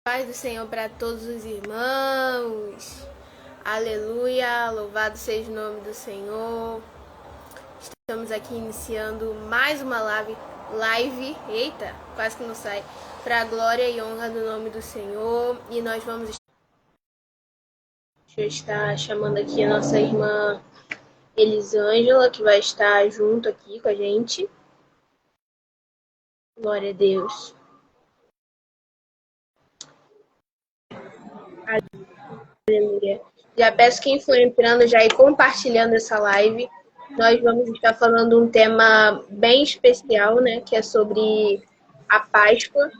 Paz do Senhor para todos os irmãos. Aleluia, louvado seja o nome do Senhor. Estamos aqui iniciando mais uma live, eita, quase que não sai, para a glória e honra do nome do Senhor. E nós vamos estar chamando aqui a nossa irmã Elisângela, que vai estar junto aqui com a gente. Glória a Deus. Aleluia. Já peço quem for entrando já ir compartilhando essa live. Nós vamos estar falando um tema bem especial, né? Que é sobre a Páscoa.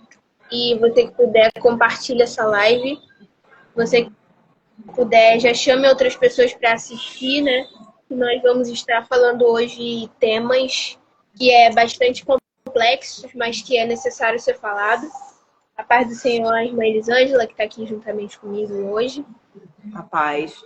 E você que puder, compartilhe essa live. Você que puder, já chame outras pessoas para assistir, né? E nós vamos estar falando hoje temas que é bastante complexos, mas que é necessário ser falado. A paz do Senhor, a irmã Elisângela, que está aqui juntamente comigo hoje. A paz.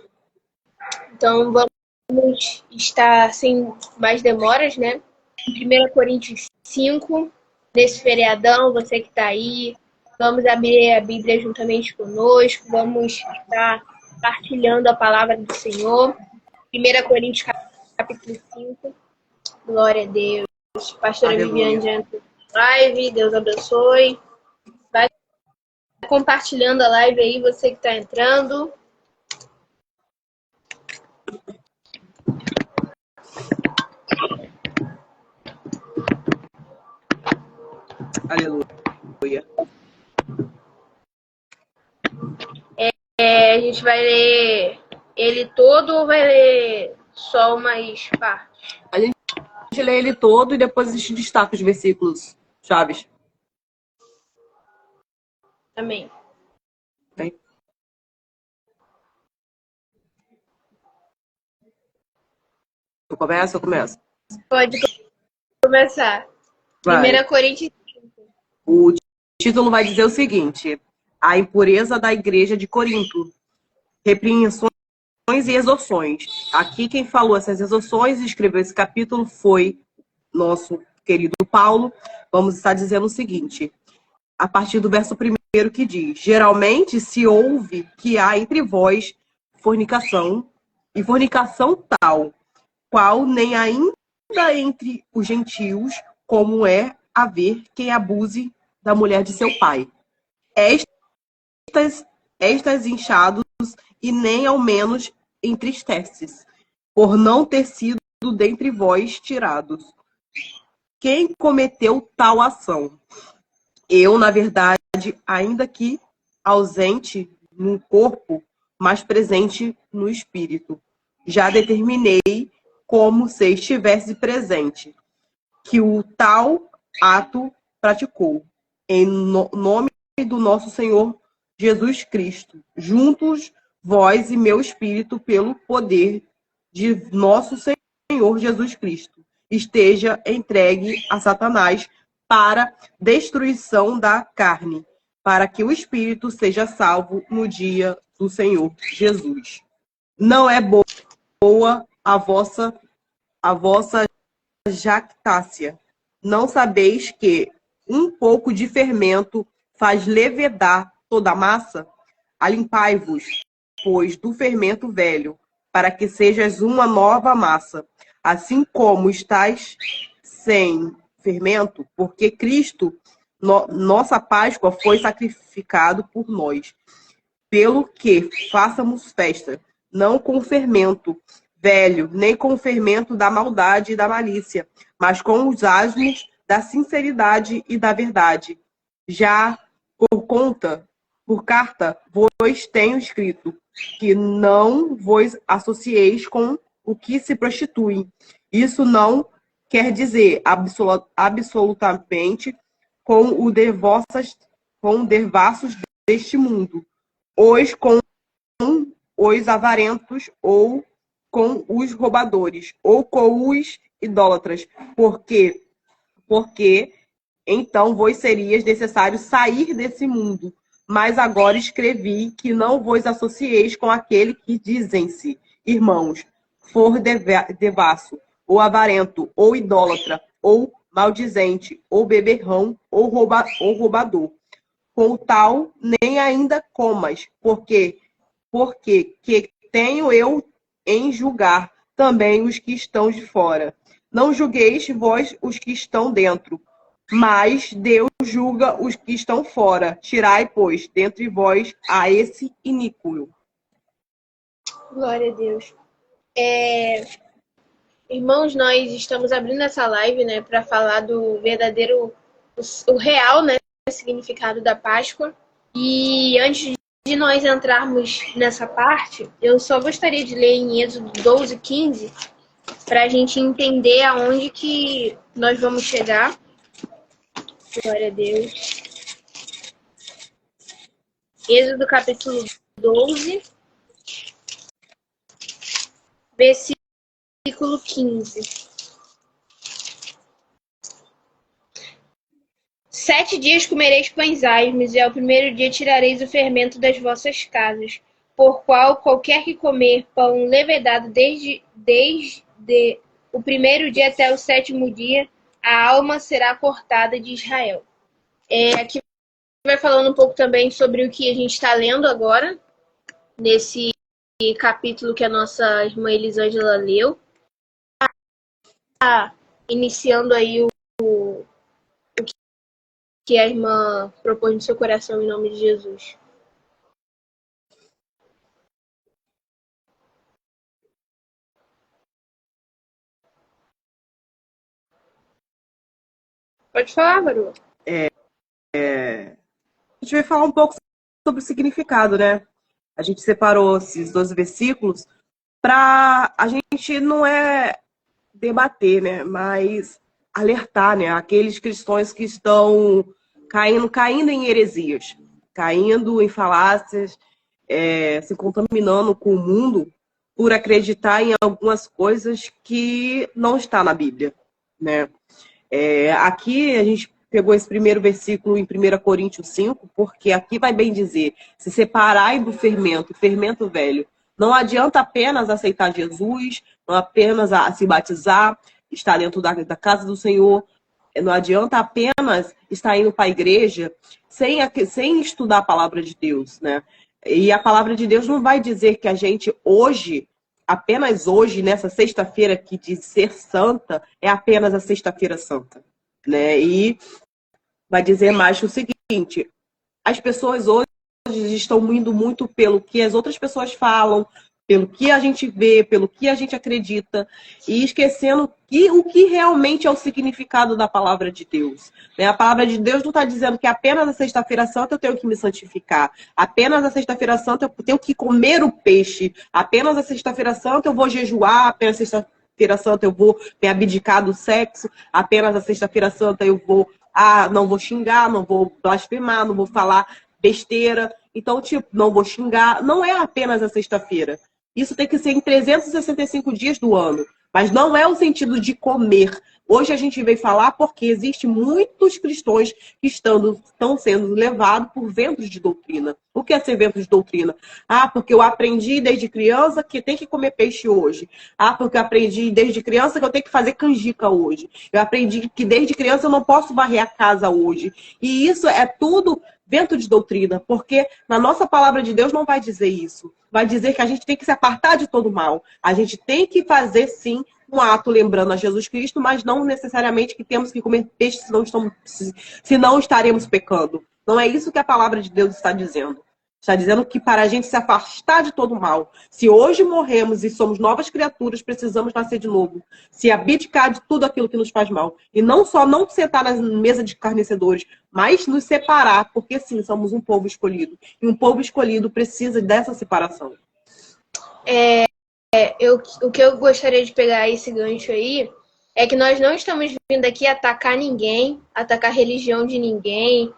Então, vamos estar sem mais demoras, né? Em 1 Coríntios 5, nesse feriadão, você que está aí, vamos abrir a Bíblia juntamente conosco, vamos estar partilhando a palavra do Senhor. 1 Coríntios capítulo 5, glória a Deus. Pastora Aleluia. Viviane diante da live, Deus abençoe. Vai compartilhando a live aí, você que está entrando. Aleluia. A gente vai ler ele todo ou vai ler só umas partes? A gente lê ele todo e depois a gente destaca os versículos chaves. Amém. Tem? Eu começo? Eu começo. Pode começar. Vai. 1 Coríntios. O título vai dizer o seguinte: a impureza da igreja de Corinto. Repreensões e exorções. Aqui quem falou essas exorções e escreveu esse capítulo foi nosso querido Paulo. Vamos estar dizendo o seguinte, a partir do verso 1 que diz: geralmente se ouve que há entre vós fornicação, e fornicação tal, qual nem ainda entre os gentios, como é haver quem abuse da mulher de seu pai. Estas inchados e nem ao menos entristeces, por não ter sido dentre vós tirados. Quem cometeu tal ação? Eu, na verdade, ainda que ausente no corpo, mas presente no espírito. Já determinei, como se estivesse presente, que o tal ato praticou, em nome do nosso Senhor Jesus Cristo, juntos vós e meu espírito, pelo poder de nosso Senhor Jesus Cristo, esteja entregue a Satanás para destruição da carne, para que o espírito seja salvo no dia do Senhor Jesus. Não é boa a vossa jactácia. Não sabeis que um pouco de fermento faz levedar toda a massa? Alimpai-vos, pois, do fermento velho, para que sejas uma nova massa, assim como estáis sem fermento, porque Cristo, nossa Páscoa, foi sacrificado por nós. Pelo que façamos festa, não com fermento velho, nem com o fermento da maldade e da malícia, mas com os asmos da sinceridade e da verdade. Já por carta, vos tenho escrito, que não vos associeis com o que se prostituem. Isso não quer dizer absolutamente com o devassos deste mundo, com os avarentos, ou com os roubadores, ou com os idólatras, porque então vos seria necessário sair desse mundo. Mas agora escrevi que não vos associeis com aquele que dizem-se irmãos, for devasso, ou avarento, ou idólatra, ou maldizente, ou beberrão, ou roubador, com o tal, nem ainda comas, porque que tenho eu em julgar também os que estão de fora. Não julgueis vós os que estão dentro, mas Deus julga os que estão fora. Tirai, pois, dentre vós a esse iníquo. Glória a Deus. Irmãos, nós estamos abrindo essa live, né, para falar do verdadeiro, o real, né, significado da Páscoa. E antes de nós entrarmos nessa parte, eu só gostaria de ler em Êxodo 12:15, para a gente entender aonde que nós vamos chegar. Glória a Deus. Êxodo capítulo 12, versículo 15. 7 dias comereis pães asmos, e ao primeiro dia tirareis o fermento das vossas casas, por qual qualquer que comer pão levedado desde o primeiro dia até o 7º dia, a alma será cortada de Israel. Aqui vai falando um pouco também sobre o que a gente está lendo agora, nesse capítulo que a nossa irmã Elisângela leu. Iniciando aí o que a irmã propôs no seu coração em nome de Jesus. Pode falar, Maru. A gente vai falar um pouco sobre o significado, né? A gente separou esses 12 versículos para a gente não debater, né? Mas alertar, né? Aqueles cristãos que estão caindo em heresias, caindo em falácias, se contaminando com o mundo por acreditar em algumas coisas que não está na Bíblia, né? Aqui a gente pegou esse primeiro versículo em 1 Coríntios 5, porque aqui vai bem dizer: se separai do fermento velho. Não adianta apenas aceitar Jesus, não apenas se batizar, estar dentro da casa do Senhor. Não adianta apenas estar indo para a igreja sem estudar a palavra de Deus, né? E a palavra de Deus não vai dizer que a gente hoje, apenas hoje, nessa sexta-feira que diz ser santa, é apenas a sexta-feira santa, né? E vai dizer mais que o seguinte: as pessoas hoje estão indo muito pelo que as outras pessoas falam, pelo que a gente vê, pelo que a gente acredita, e esquecendo o que realmente é o significado da palavra de Deus, né? A palavra de Deus não está dizendo que apenas na sexta-feira santa eu tenho que me santificar, apenas na sexta-feira santa eu tenho que comer o peixe, apenas na sexta-feira santa eu vou jejuar, apenas na sexta-feira santa eu vou me abdicar do sexo, apenas na sexta-feira santa eu vou não vou xingar, não vou blasfemar, não vou falar besteira. Então, tipo, não vou xingar. Não é apenas a sexta-feira. Isso tem que ser em 365 dias do ano. Mas não é o sentido de comer. Hoje a gente veio falar porque existe muitos cristãos que estão sendo levados por ventos de doutrina. O que é ser vento de doutrina? Porque eu aprendi desde criança que tem que comer peixe hoje. Porque eu aprendi desde criança que eu tenho que fazer canjica hoje. Eu aprendi que desde criança eu não posso varrer a casa hoje. E isso é tudo vento de doutrina, porque na nossa palavra de Deus não vai dizer isso. Vai dizer que a gente tem que se apartar de todo mal. A gente tem que fazer, sim, um ato lembrando a Jesus Cristo, mas não necessariamente que temos que comer peixe, senão estaremos pecando. Não é isso que a palavra de Deus está dizendo. Está dizendo que para a gente se afastar de todo mal, se hoje morremos e somos novas criaturas, precisamos nascer de novo. Se abdicar de tudo aquilo que nos faz mal. E não só não sentar na mesa de carnecedores, mas nos separar, porque sim, somos um povo escolhido. E um povo escolhido precisa dessa separação. O que eu gostaria de pegar esse gancho aí é que nós não estamos vindo aqui atacar ninguém, atacar a religião de ninguém,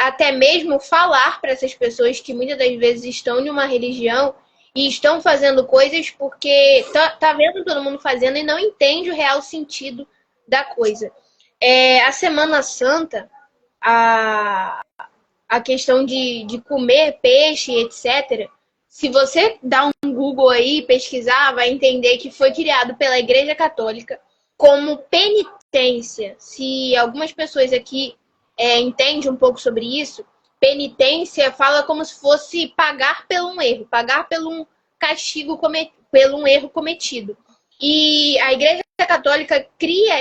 até mesmo falar para essas pessoas que muitas das vezes estão em uma religião e estão fazendo coisas porque tá vendo todo mundo fazendo e não entende o real sentido da coisa. A Semana Santa, a questão de comer peixe, etc., se você dá um Google aí, pesquisar, vai entender que foi criado pela Igreja Católica como penitência. Se algumas pessoas aqui entendem um pouco sobre isso, penitência fala como se fosse pagar por um erro, pagar por um castigo, pelo um erro cometido. E a Igreja Católica cria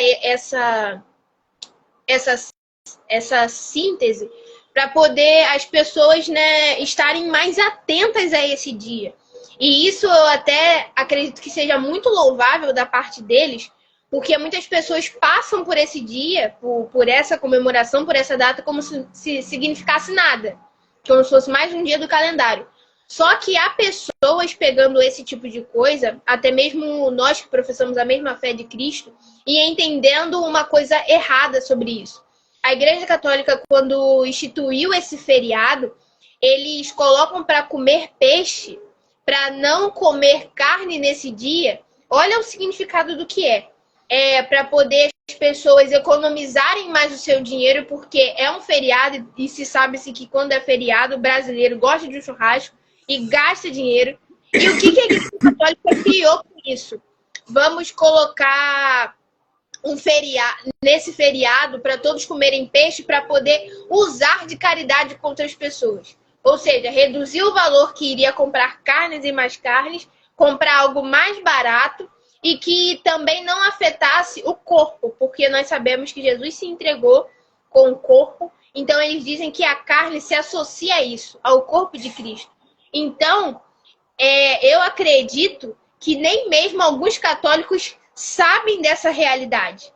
essa síntese para poder as pessoas, né, estarem mais atentas a esse dia. E isso eu até acredito que seja muito louvável da parte deles, porque muitas pessoas passam por esse dia, por essa comemoração, por essa data, como se significasse nada. Como se fosse mais um dia do calendário. Só que há pessoas pegando esse tipo de coisa, até mesmo nós que professamos a mesma fé de Cristo, e entendendo uma coisa errada sobre isso. A Igreja Católica, quando instituiu esse feriado, eles colocam para comer peixe, para não comer carne nesse dia. Olha o significado do que é. É para poder as pessoas economizarem mais o seu dinheiro, porque é um feriado e se sabe-se que quando é feriado, o brasileiro gosta de um churrasco e gasta dinheiro. E o que a Igreja Católica criou com isso? Vamos colocar nesse feriado para todos comerem peixe para poder usar de caridade com outras pessoas. Ou seja, reduzir o valor que iria comprar carnes e mais carnes, comprar algo mais barato e que também não afetasse o corpo, porque nós sabemos que Jesus se entregou com o corpo, então eles dizem que a carne se associa a isso, ao corpo de Cristo. Então, eu acredito que nem mesmo alguns católicos sabem dessa realidade.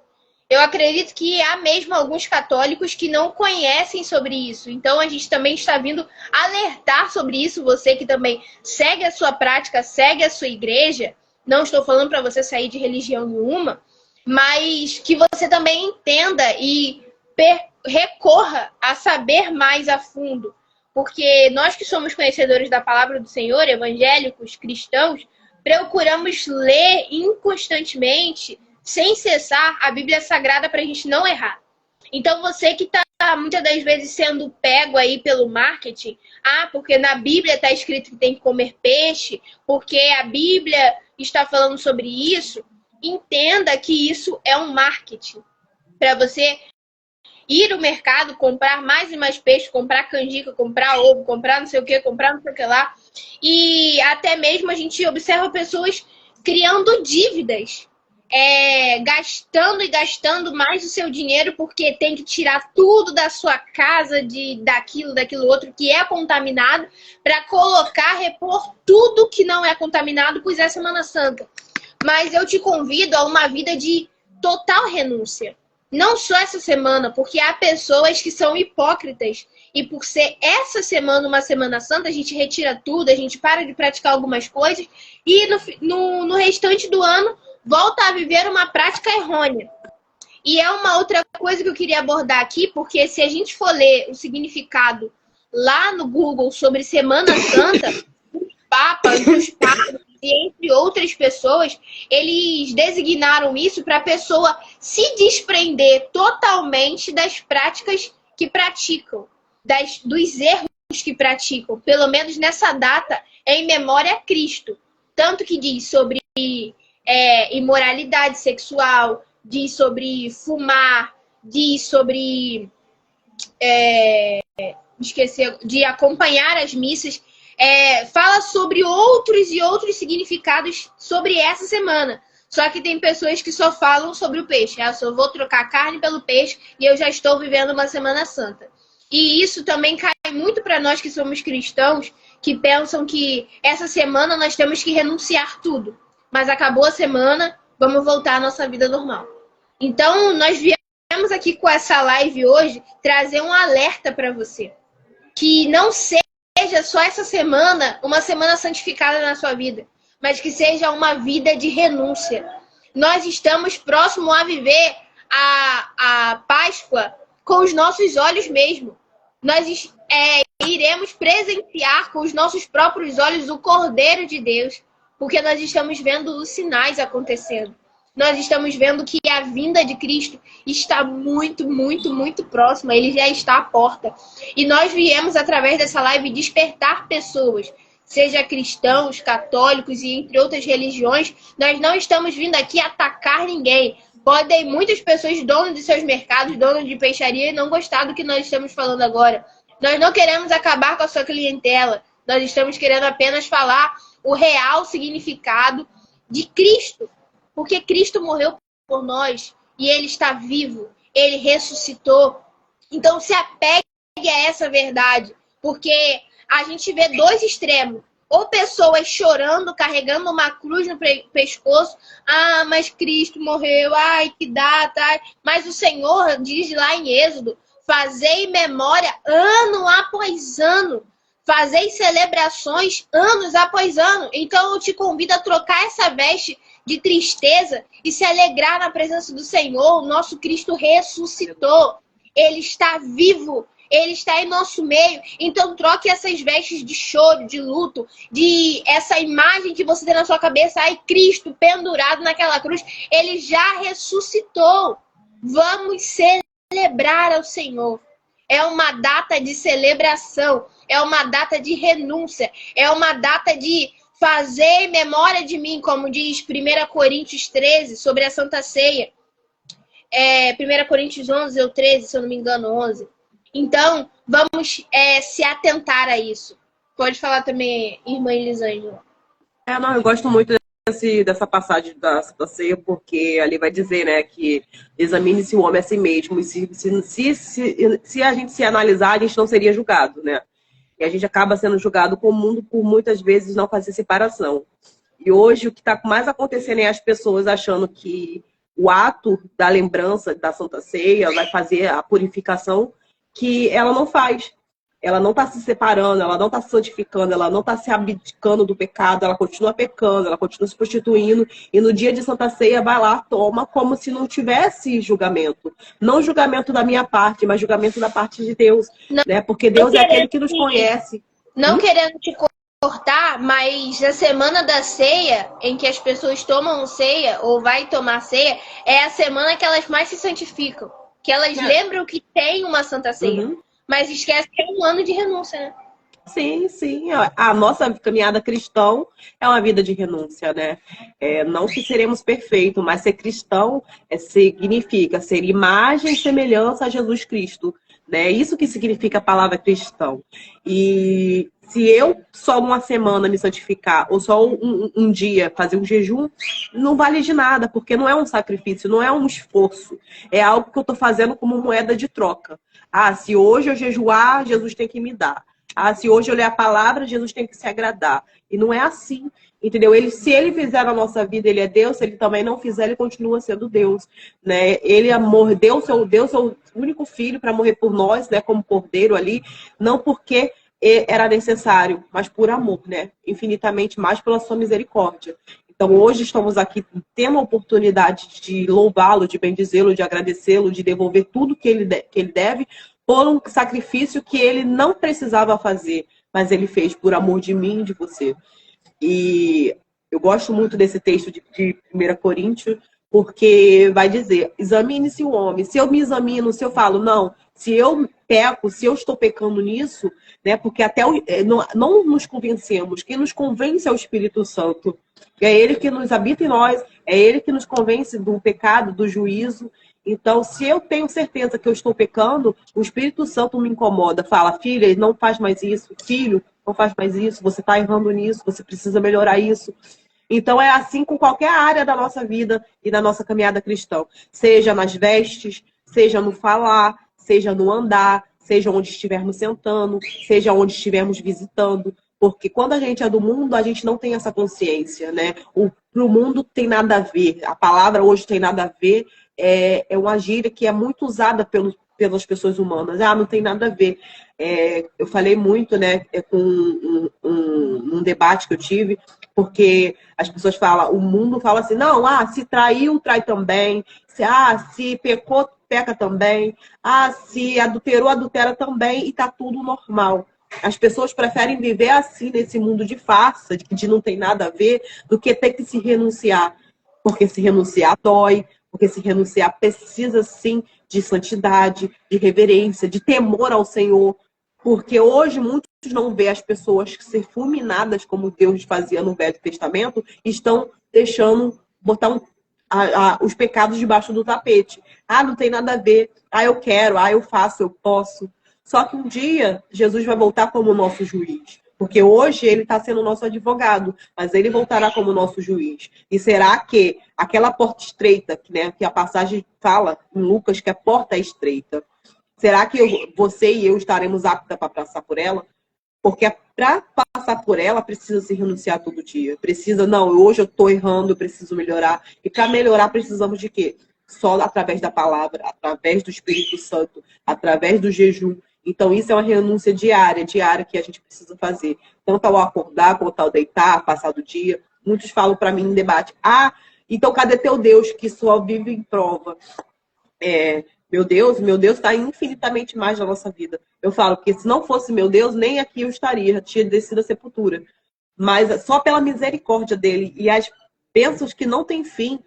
Eu acredito que há mesmo alguns católicos que não conhecem sobre isso. Então, a gente também está vindo alertar sobre isso. Você que também segue a sua prática, segue a sua igreja. Não estou falando para você sair de religião nenhuma, mas que você também entenda e recorra a saber mais a fundo. Porque nós que somos conhecedores da palavra do Senhor, evangélicos, cristãos, procuramos ler inconstantemente, sem cessar, a Bíblia Sagrada para a gente não errar. Então, você que está muitas das vezes sendo pego aí pelo marketing, porque na Bíblia está escrito que tem que comer peixe, porque a Bíblia está falando sobre isso, entenda que isso é um marketing. Para você ir ao mercado, comprar mais e mais peixe, comprar canjica, comprar ovo, comprar não sei o que, comprar não sei o que lá. E até mesmo a gente observa pessoas criando dívidas. Gastando e gastando mais o seu dinheiro porque tem que tirar tudo da sua casa, daquilo outro que é contaminado, para repor tudo que não é contaminado, pois é Semana Santa. Mas eu te convido a uma vida de total renúncia. Não só essa semana, porque há pessoas que são hipócritas e por ser essa semana uma Semana Santa, a gente retira tudo, a gente para de praticar algumas coisas e no restante do ano volta a viver uma prática errônea. E é uma outra coisa que eu queria abordar aqui, porque se a gente for ler o significado lá no Google sobre Semana Santa, os papas e entre outras pessoas, eles designaram isso para a pessoa se desprender totalmente das práticas que praticam, dos erros que praticam, pelo menos nessa data, em memória a Cristo. Tanto que diz sobre imoralidade sexual, diz sobre fumar, diz sobre de acompanhar as missas, fala sobre outros e outros significados sobre essa semana. Só que tem pessoas que só falam sobre o peixe. Eu só vou trocar a carne pelo peixe e eu já estou vivendo uma Semana Santa. E isso também cai muito para nós que somos cristãos, que pensam que essa semana nós temos que renunciar tudo. Mas acabou a semana, vamos voltar à nossa vida normal. Então, nós viemos aqui com essa live hoje trazer um alerta para você. Que não seja só essa semana uma semana santificada na sua vida, mas que seja uma vida de renúncia. Nós estamos próximos a viver a Páscoa com os nossos olhos mesmo. Nós iremos presenciar com os nossos próprios olhos o Cordeiro de Deus, porque nós estamos vendo os sinais acontecendo. Nós estamos vendo que a vinda de Cristo está muito, muito, muito próxima. Ele já está à porta. E nós viemos, através dessa live, despertar pessoas, seja cristãos, católicos e entre outras religiões. Nós não estamos vindo aqui atacar ninguém. Podem muitas pessoas, donos de seus mercados, donos de peixaria, não gostar do que nós estamos falando agora. Nós não queremos acabar com a sua clientela. Nós estamos querendo apenas falar o real significado de Cristo. Porque Cristo morreu por nós e Ele está vivo. Ele ressuscitou. Então se apegue a essa verdade. Porque a gente vê dois extremos. Ou pessoas chorando, carregando uma cruz no pescoço. Ah, mas Cristo morreu. Ai, que data. Ai. Mas o Senhor diz lá em Êxodo: fazei memória ano após ano. Fazei celebrações anos após ano. Então eu te convido a trocar essa veste de tristeza e se alegrar na presença do Senhor. O nosso Cristo ressuscitou. Ele está vivo. Ele está em nosso meio. Então troque essas vestes de choro, de luto, de essa imagem que você tem na sua cabeça. Ai, Cristo pendurado naquela cruz. Ele já ressuscitou. Vamos celebrar ao Senhor. É uma data de celebração. É uma data de renúncia. É uma data de fazer memória de mim, como diz 1 Coríntios 13, sobre a Santa Ceia. 1 Coríntios 11 ou 13, se eu não me engano, 11. Então, vamos se atentar a isso. Pode falar também, irmã Elisângela. Não, eu gosto muito dessa passagem da Santa Ceia, porque ali vai dizer, né, que examine-se o homem a si mesmo, e se a gente se analisar, a gente não seria julgado, né? E a gente acaba sendo julgado com o mundo por muitas vezes não fazer separação. E hoje o que está mais acontecendo é as pessoas achando que o ato da lembrança da Santa Ceia vai fazer a purificação, que ela não faz. Ela não está se separando, ela não está se santificando, ela não está se abdicando do pecado, ela continua pecando, ela continua se prostituindo. E no dia de Santa Ceia vai lá, toma como se não tivesse julgamento. Não julgamento da minha parte, mas julgamento da parte de Deus. Não, né? Porque Deus é aquele que nos conhece. Não querendo te cortar, mas a semana da ceia, em que as pessoas tomam ceia ou vai tomar ceia, é a semana que elas mais se santificam. Que elas lembram que tem uma Santa Ceia. Mas esquece que é um ano de renúncia, né? Sim, sim. A nossa caminhada cristã é uma vida de renúncia, né? Não que seremos perfeitos, mas ser cristão significa ser imagem e semelhança a Jesus Cristo. Né? Isso que significa a palavra cristão. E se eu só uma semana me santificar, ou só um dia fazer um jejum, não vale de nada, porque não é um sacrifício, não é um esforço. É algo que eu estou fazendo como moeda de troca. Ah, se hoje eu jejuar, Jesus tem que me dar. Ah, se hoje eu ler a palavra, Jesus tem que se agradar. E não é assim, entendeu? Se ele fizer na nossa vida, ele é Deus. Se ele também não fizer, ele continua sendo Deus. Né? Ele deu seu único filho para morrer por nós, né? Como cordeiro ali. Não porque era necessário, mas por amor, né? Infinitamente mais pela sua misericórdia. Então, hoje estamos aqui tendo a oportunidade de louvá-lo, de bendizê-lo, de agradecê-lo, de devolver tudo que ele deve, por um sacrifício que ele não precisava fazer, mas ele fez por amor de mim e de você. E eu gosto muito desse texto de 1 Coríntios, porque vai dizer, examine-se o homem. Se eu me examino, se eu falo, não, se eu peco, se eu estou pecando nisso, né? Porque até não nos convencemos. Quem nos convence é o Espírito Santo. É ele que nos habita em nós, é ele que nos convence do pecado, do juízo. Então, se eu tenho certeza que eu estou pecando, o Espírito Santo me incomoda. Fala, filha, não faz mais isso. Filho, não faz mais isso. Você está errando nisso, você precisa melhorar isso. Então, é assim com qualquer área da nossa vida e da nossa caminhada cristã. Seja nas vestes, seja no falar, seja no andar, seja onde estivermos sentando, seja onde estivermos visitando. Porque quando a gente é do mundo, a gente não tem essa consciência, né? Pro mundo tem nada a ver. A palavra hoje tem nada a ver. É uma gíria que é muito usada pelas pessoas humanas. Ah, não tem nada a ver. Eu falei muito, né, com um debate que eu tive, porque as pessoas falam, o mundo fala assim, não, se traiu, trai também. Se pecou, peca também. Se adulterou, adultera também. E tá tudo normal. As pessoas preferem viver assim, nesse mundo de farsa, de não tem nada a ver, do que ter que se renunciar. Porque se renunciar dói, porque se renunciar precisa sim de santidade, de reverência, de temor ao Senhor. Porque hoje muitos não vê as pessoas ser fulminadas como Deus fazia no Velho Testamento, estão deixando botar os pecados debaixo do tapete. Não tem nada a ver. Eu quero, eu faço, eu posso. Só que um dia, Jesus vai voltar como nosso juiz. Porque hoje ele está sendo nosso advogado, mas ele voltará como nosso juiz. E será que aquela porta estreita, né, que a passagem fala em Lucas, que a porta é estreita, será que você e eu estaremos aptas para passar por ela? Porque para passar por ela, precisa se renunciar todo dia. Precisa, não, hoje eu estou errando, eu preciso melhorar. E para melhorar, precisamos de quê? Só através da palavra, através do Espírito Santo, através do jejum. Então, isso é uma renúncia diária que a gente precisa fazer. Tanto ao acordar, quanto ao deitar, passar do dia. Muitos falam para mim em debate, então cadê teu Deus que só vive em prova? Meu Deus está infinitamente mais na nossa vida. Eu falo, porque se não fosse meu Deus, nem aqui eu estaria, tinha descido a sepultura. Mas só pela misericórdia dele e as bênçãos que não têm fim,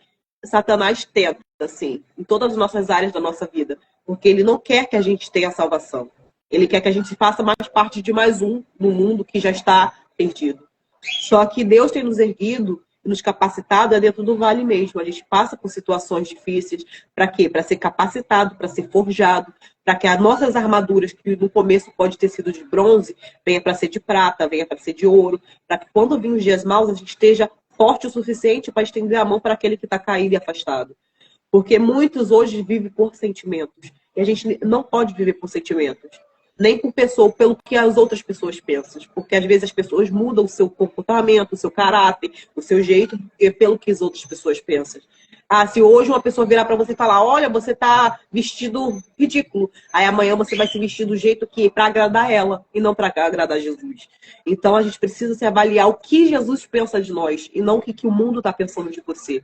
Satanás tenta, assim, em todas as nossas áreas da nossa vida. Porque ele não quer que a gente tenha salvação. Ele quer que a gente faça mais parte de mais um no mundo que já está perdido. Só que Deus tem nos erguido e nos capacitado dentro do vale mesmo. A gente passa por situações difíceis. Para quê? Para ser capacitado, para ser forjado, para que as nossas armaduras, que no começo pode ter sido de bronze, venha para ser de prata, venha para ser de ouro, para que quando vir os dias maus a gente esteja forte o suficiente para estender a mão para aquele que está caído e afastado. Porque muitos hoje vivem por sentimentos. E a gente não pode viver por sentimentos. Nem por pessoa, pelo que as outras pessoas pensam. Porque às vezes as pessoas mudam o seu comportamento, o seu caráter, o seu jeito, pelo que as outras pessoas pensam. Se hoje uma pessoa virar para você e falar, olha, você tá vestido ridículo. Aí amanhã você vai se vestir do jeito que para agradar ela e não para agradar Jesus. Então a gente precisa se avaliar o que Jesus pensa de nós e não o que o mundo está pensando de você.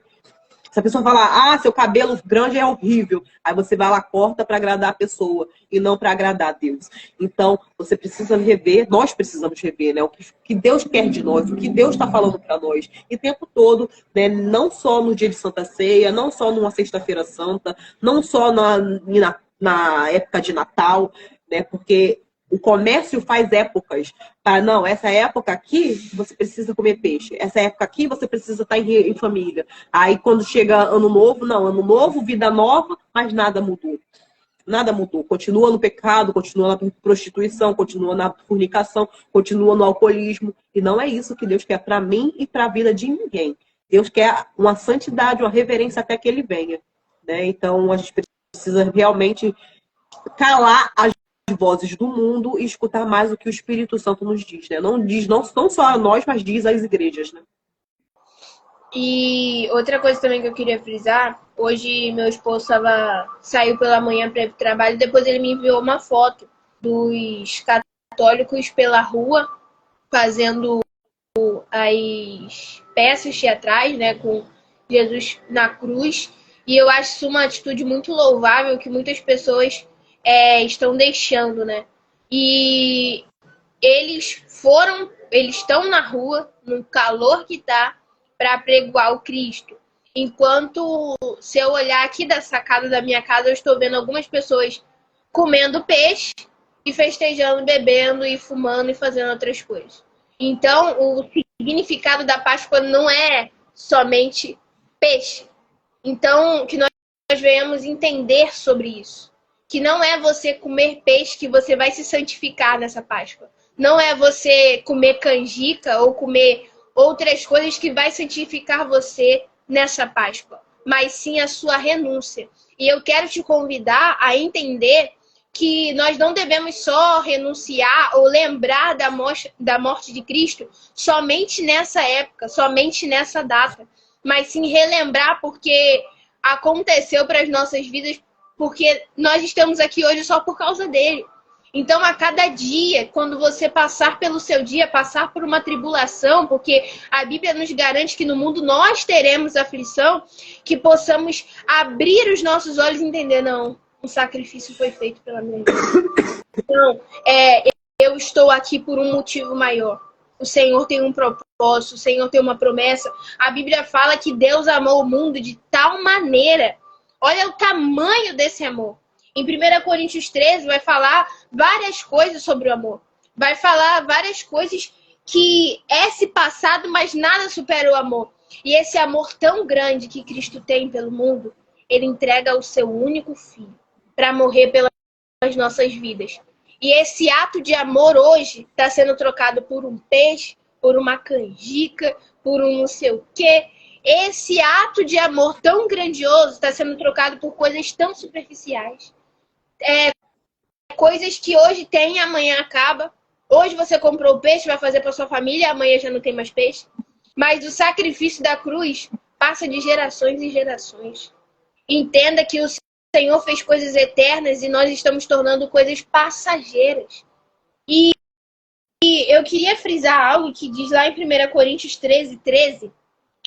Se a pessoa falar, seu cabelo grande é horrível, aí você vai lá, corta para agradar a pessoa e não para agradar a Deus. Então, você precisa rever, nós precisamos rever, né? O que Deus quer de nós, o que Deus está falando para nós. E o tempo todo, né? Não só no dia de Santa Ceia, não só numa Sexta-feira Santa, não só na época de Natal, né? Porque o comércio faz épocas. Não, essa época aqui você precisa comer peixe. Essa época aqui você precisa estar em família. Aí quando chega ano novo, não, ano novo, vida nova, mas nada mudou. Nada mudou. Continua no pecado, continua na prostituição, continua na fornicação, continua no alcoolismo. E não é isso que Deus quer para mim e para a vida de ninguém. Deus quer uma santidade, uma reverência até que ele venha. Né? Então a gente precisa realmente calar as vozes do mundo e escutar mais o que o Espírito Santo nos diz, né? Não diz não só a nós, mas diz às igrejas, né? E outra coisa também que eu queria frisar, hoje meu esposo saiu pela manhã para ir para o trabalho, depois ele me enviou uma foto dos católicos pela rua fazendo as peças teatrais, né, com Jesus na cruz, e eu acho isso uma atitude muito louvável que muitas pessoas estão deixando, né? E eles estão na rua, no calor que tá, para pregoar o Cristo. Enquanto, se eu olhar aqui da sacada da minha casa, eu estou vendo algumas pessoas comendo peixe e festejando, bebendo e fumando e fazendo outras coisas. Então, o significado da Páscoa não é somente peixe. Então, que nós venhamos entender sobre isso. Que não é você comer peixe que você vai se santificar nessa Páscoa. Não é você comer canjica ou comer outras coisas que vai santificar você nessa Páscoa. Mas sim a sua renúncia. E eu quero te convidar a entender que nós não devemos só renunciar ou lembrar da morte de Cristo somente nessa época, somente nessa data. Mas sim relembrar porque aconteceu para as nossas vidas, porque nós estamos aqui hoje só por causa dele. Então, a cada dia, quando você passar pelo seu dia, passar por uma tribulação, porque a Bíblia nos garante que no mundo nós teremos aflição, que possamos abrir os nossos olhos e entender, não, um sacrifício foi feito pela minha vida. Então, eu estou aqui por um motivo maior. O Senhor tem um propósito, o Senhor tem uma promessa. A Bíblia fala que Deus amou o mundo de tal maneira. Olha o tamanho desse amor. Em 1 Coríntios 13 vai falar várias coisas sobre o amor. Vai falar várias coisas que é esse passado, mas nada supera o amor. E esse amor tão grande que Cristo tem pelo mundo, ele entrega o seu único filho para morrer pelas nossas vidas. E esse ato de amor hoje está sendo trocado por um peixe, por uma canjica, por um não sei o quê. Esse ato de amor tão grandioso está sendo trocado por coisas tão superficiais. Coisas que hoje tem e amanhã acaba. Hoje você comprou o peixe, vai fazer para sua família, amanhã já não tem mais peixe. Mas o sacrifício da cruz passa de gerações em gerações. Entenda que o Senhor fez coisas eternas e nós estamos tornando coisas passageiras. E eu queria frisar algo que diz lá em 1 Coríntios 13,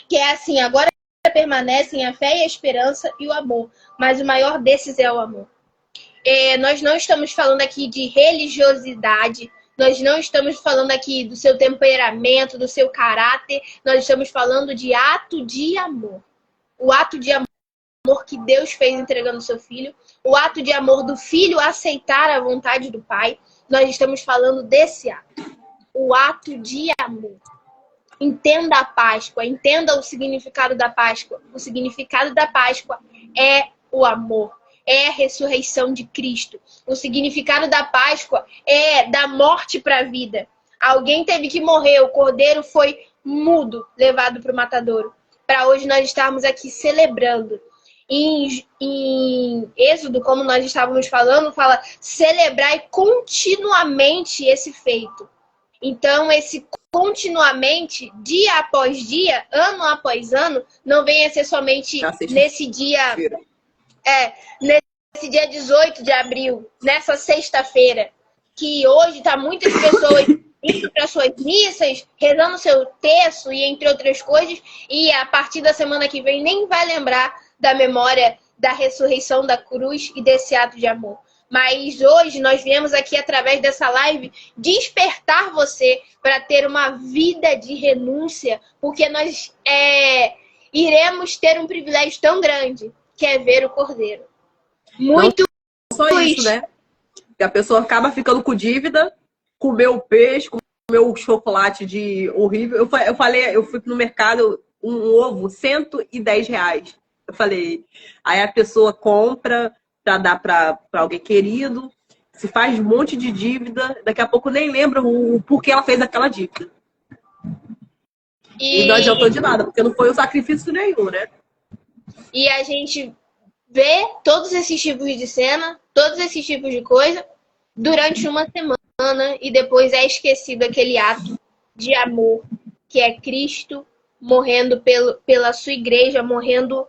que é assim: agora permanecem a fé e a esperança e o amor, mas o maior desses é o amor. Nós não estamos falando aqui de religiosidade, nós não estamos falando aqui do seu temperamento, do seu caráter, nós estamos falando de ato de amor. O ato de amor que Deus fez entregando o seu filho, o ato de amor do filho aceitar a vontade do pai, nós estamos falando desse ato, o ato de amor. Entenda a Páscoa, entenda o significado da Páscoa. O significado da Páscoa é o amor, é a ressurreição de Cristo. O significado da Páscoa é da morte para a vida. Alguém teve que morrer, o cordeiro foi mudo, levado para o matadouro. Para hoje nós estarmos aqui celebrando. Em Êxodo, como nós estávamos falando, fala celebrar continuamente esse feito. Então, esse continuamente, dia após dia, ano após ano, não venha ser somente nesse dia, nesse dia 18 de abril, nessa sexta-feira, que hoje tá muitas pessoas indo para suas missas, rezando seu terço e entre outras coisas, e a partir da semana que vem nem vai lembrar da memória da ressurreição da cruz e desse ato de amor. Mas hoje nós viemos aqui, através dessa live, despertar você para ter uma vida de renúncia, porque nós iremos ter um privilégio tão grande, que é ver o Cordeiro. Muito não só isso, né? Que a pessoa acaba ficando com dívida, comeu o peixe, comeu o chocolate de horrível. Eu fui no mercado, um ovo, R$110. Eu falei, aí a pessoa compra para dar para alguém querido, se faz um monte de dívida, daqui a pouco nem lembra o porquê ela fez aquela dívida. E não adiantou de nada, porque não foi um sacrifício nenhum, né? E a gente vê todos esses tipos de cena, todos esses tipos de coisa, durante uma semana, e depois é esquecido aquele ato de amor, que é Cristo morrendo pela sua igreja, morrendo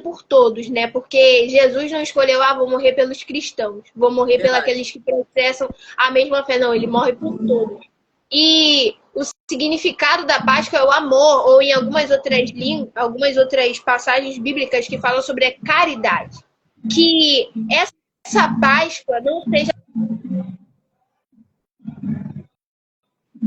por todos, né? Porque Jesus não escolheu, vou morrer pelos cristãos, vou morrer pelos aqueles que professam a mesma fé. Não, ele morre por todos. E o significado da Páscoa é o amor, ou em algumas outras passagens bíblicas que falam sobre a caridade. Que essa Páscoa não seja...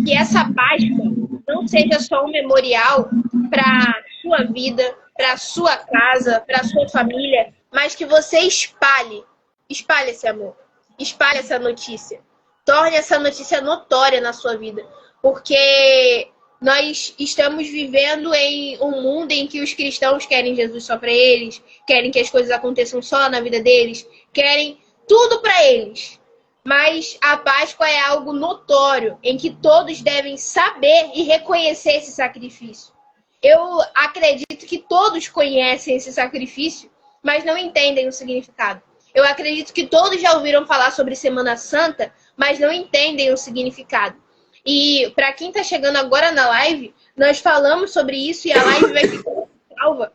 Que essa Páscoa não seja só um memorial para sua vida, para sua casa, para sua família, mas que você espalhe esse amor, espalhe essa notícia, torne essa notícia notória na sua vida, porque nós estamos vivendo em um mundo em que os cristãos querem Jesus só para eles, querem que as coisas aconteçam só na vida deles, querem tudo para eles. Mas a Páscoa é algo notório, em que todos devem saber e reconhecer esse sacrifício. Eu acredito que todos conhecem esse sacrifício, mas não entendem o significado. Eu acredito que todos já ouviram falar sobre Semana Santa, mas não entendem o significado. E para quem está chegando agora na live, nós falamos sobre isso e a live vai ficar salva.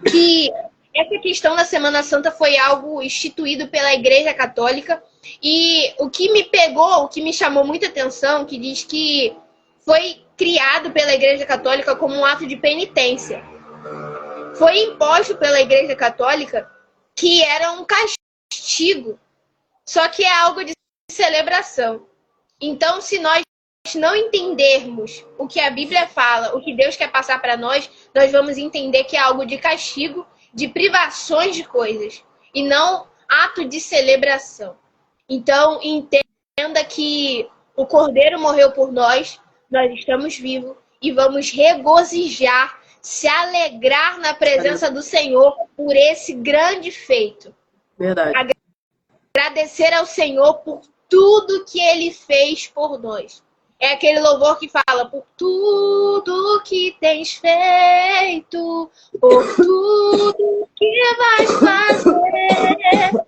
Que essa questão da Semana Santa foi algo instituído pela Igreja Católica. E o que me pegou, o que me chamou muita atenção, que diz que foi criado pela Igreja Católica como um ato de penitência. Foi imposto pela Igreja Católica que era um castigo, só que é algo de celebração. Então, se nós não entendermos o que a Bíblia fala, o que Deus quer passar para nós, nós vamos entender que é algo de castigo, de privações de coisas, e não ato de celebração. Então, entenda que o Cordeiro morreu por nós, nós estamos vivos e vamos regozijar, se alegrar na presença do Senhor por esse grande feito. Verdade. agradecer ao Senhor por tudo que Ele fez por nós. É aquele louvor que fala, por tudo que tens feito, por tudo que vais fazer.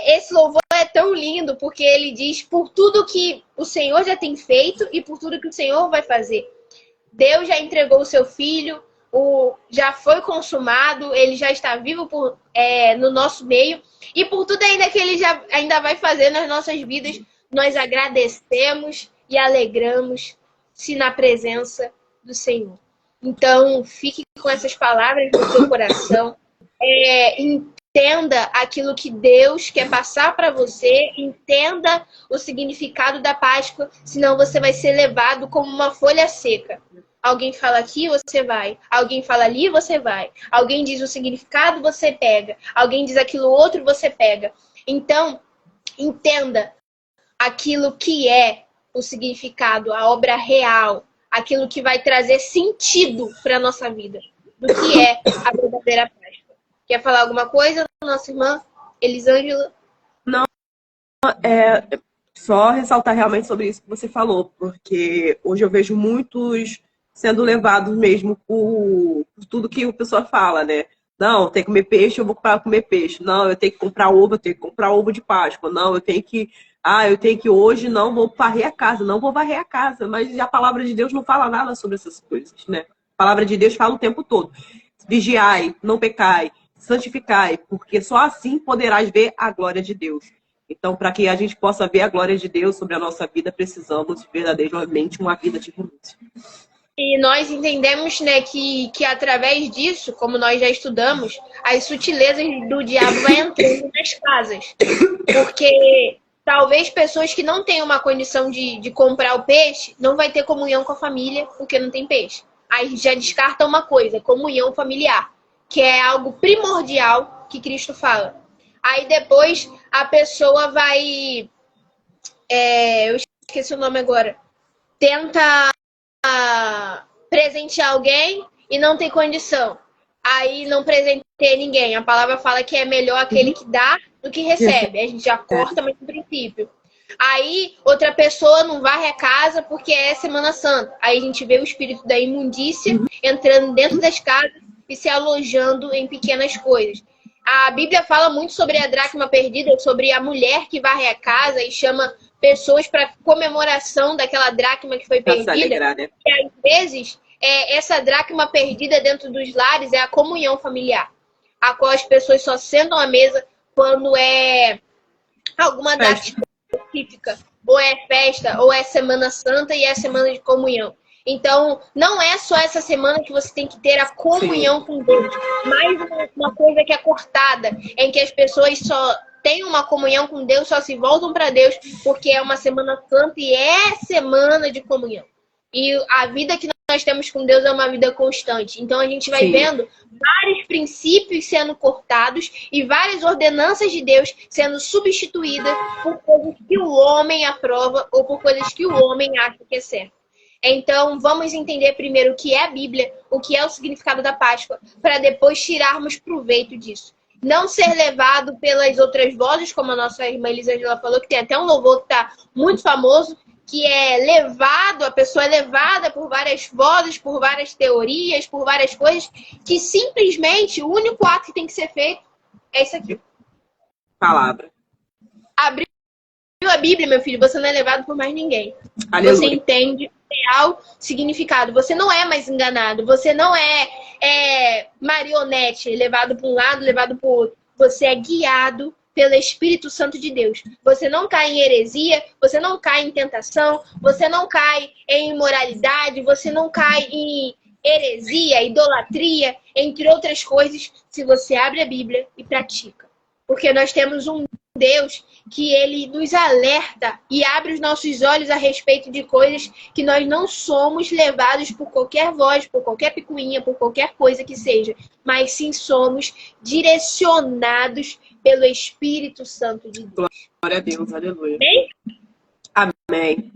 Esse louvor é tão lindo, porque ele diz por tudo que o Senhor já tem feito e por tudo que o Senhor vai fazer. Deus já entregou o seu Filho, já foi consumado, ele já está vivo no nosso meio. E por tudo ainda que ele ainda vai fazer nas nossas vidas, nós agradecemos e alegramos-se na presença do Senhor. Então, fique com essas palavras no seu coração. Entenda aquilo que Deus quer passar para você. Entenda o significado da Páscoa, senão você vai ser levado como uma folha seca. Alguém fala aqui, você vai. Alguém fala ali, você vai. Alguém diz o significado, você pega. Alguém diz aquilo outro, você pega. Então, entenda aquilo que é o significado, a obra real, aquilo que vai trazer sentido para a nossa vida, do que é a verdadeira Páscoa. Quer falar alguma coisa, nossa irmã Elisângela? Não, só ressaltar realmente sobre isso que você falou, porque hoje eu vejo muitos sendo levados mesmo por tudo que o pessoal fala, né? Não, tem que comer peixe, eu vou para comer peixe. Não, eu tenho que comprar ovo, eu tenho que comprar ovo de Páscoa. Não, eu tenho que hoje não vou varrer a casa, não vou varrer a casa. Mas a palavra de Deus não fala nada sobre essas coisas, né? A palavra de Deus fala o tempo todo. Vigiai, não pecai, santificai, porque só assim poderás ver a glória de Deus. Então, para que a gente possa ver a glória de Deus sobre a nossa vida, precisamos verdadeiramente uma vida de renúncia. E nós entendemos, né, que através disso, como nós já estudamos, as sutilezas do diabo vai entrando nas casas. Porque talvez pessoas que não têm uma condição de comprar o peixe, não vai ter comunhão com a família porque não tem peixe. Aí já descarta uma coisa, comunhão familiar, que é algo primordial que Cristo fala. Aí depois a pessoa vai... eu esqueci o nome agora. Tenta presentear alguém e não tem condição. Aí não presenteia ninguém. A palavra fala que é melhor aquele que dá do que recebe. A gente já corta, mas no princípio. Aí outra pessoa não varre a casa porque é Semana Santa. Aí a gente vê o espírito da imundícia entrando dentro das casas e se alojando em pequenas coisas. A Bíblia fala muito sobre a dracma perdida, sobre a mulher que varre a casa e chama pessoas para comemoração daquela dracma que foi perdida. Alegrar, né? E às vezes, essa dracma perdida dentro dos lares é a comunhão familiar, a qual as pessoas só sentam à mesa quando é alguma data específica, ou é festa, ou é Semana Santa e é semana de comunhão. Então, não é só essa semana que você tem que ter a comunhão com Deus, mas uma coisa que é cortada, em que as pessoas só têm uma comunhão com Deus, só se voltam para Deus porque é uma semana santa e é semana de comunhão. E a vida que nós temos com Deus é uma vida constante. Então, a gente vai vendo vários princípios sendo cortados e várias ordenanças de Deus sendo substituídas por coisas que o homem aprova ou por coisas que o homem acha que é certo. Então, vamos entender primeiro o que é a Bíblia, o que é o significado da Páscoa, para depois tirarmos proveito disso. Não ser levado pelas outras vozes, como a nossa irmã Elisângela falou, que tem até um louvor que está muito famoso, que é levado, a pessoa é levada por várias vozes, por várias teorias, por várias coisas, que simplesmente o único ato que tem que ser feito é isso aqui. Palavra. Abriu a Bíblia, meu filho, você não é levado por mais ninguém. Aleluia. Você entende o real significado. Você não é mais enganado. Você não é marionete, levado para um lado, levado para o outro. Você é guiado pelo Espírito Santo de Deus. Você não cai em heresia, você não cai em tentação, você não cai em imoralidade, você não cai em heresia, idolatria, entre outras coisas, se você abre a Bíblia e pratica. Porque nós temos um Deus que ele nos alerta e abre os nossos olhos a respeito de coisas que nós não somos levados por qualquer voz, por qualquer picuinha, por qualquer coisa que seja, mas sim somos direcionados pelo Espírito Santo de Deus. Glória a Deus, aleluia. Amém? Amém.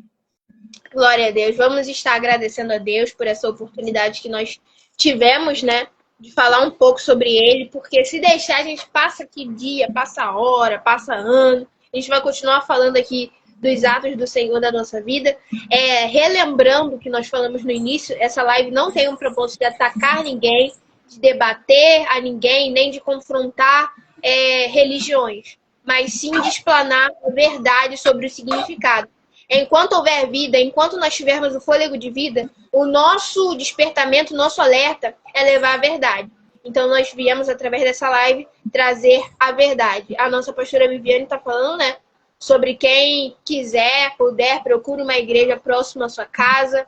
Glória a Deus. Vamos estar agradecendo a Deus por essa oportunidade que nós tivemos, né, de falar um pouco sobre ele, porque se deixar, a gente passa aqui dia, passa hora, passa ano. A gente vai continuar falando aqui dos atos do Senhor da nossa vida. Relembrando o que nós falamos no início, essa live não tem um propósito de atacar ninguém, de debater a ninguém, nem de confrontar religiões, mas sim de explanar a verdade sobre o significado. Enquanto houver vida, enquanto nós tivermos o fôlego de vida, o nosso despertamento, o nosso alerta é levar a verdade. Então, nós viemos, através dessa live, trazer a verdade. A nossa pastora Viviane está falando, né? Sobre quem quiser, puder, procure uma igreja próxima à sua casa,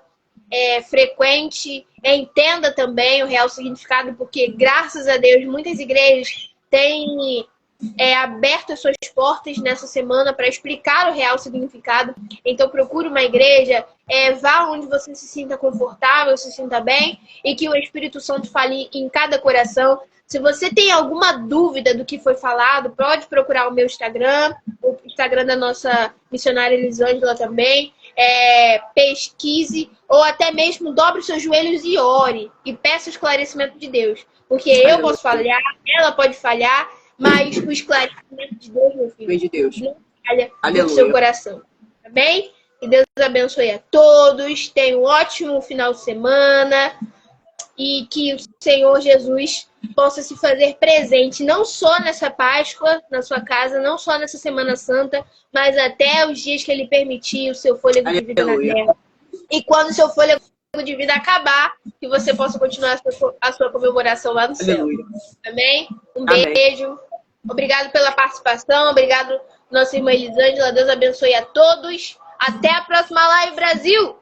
frequente, entenda também o real significado, porque, graças a Deus, muitas igrejas têm aberto as suas portas nessa semana para explicar o real significado. Então, procure uma igreja, vá onde você se sinta confortável, se sinta bem, e que o Espírito Santo fale em cada coração. Se você tem alguma dúvida do que foi falado, pode procurar o meu Instagram, o Instagram da nossa missionária Elisângela também. Pesquise, ou até mesmo dobre seus joelhos e ore, e peça o esclarecimento de Deus. Porque eu posso falhar, ela pode falhar, mas o esclarecimento de Deus, meu filho, de Deus, não falha no seu coração. Tá bem? Que Deus abençoe a todos. Tenha um ótimo final de semana. E que o Senhor Jesus possa se fazer presente, não só nessa Páscoa, na sua casa, não só nessa Semana Santa, mas até os dias que Ele permitir o seu fôlego de vida na terra. E quando o seu fôlego de vida acabar, que você possa continuar a sua comemoração lá no céu. Amém? Um beijo. Obrigado pela participação. Obrigado, nossa irmã Elisângela. Deus abençoe a todos. Até a próxima live, Brasil!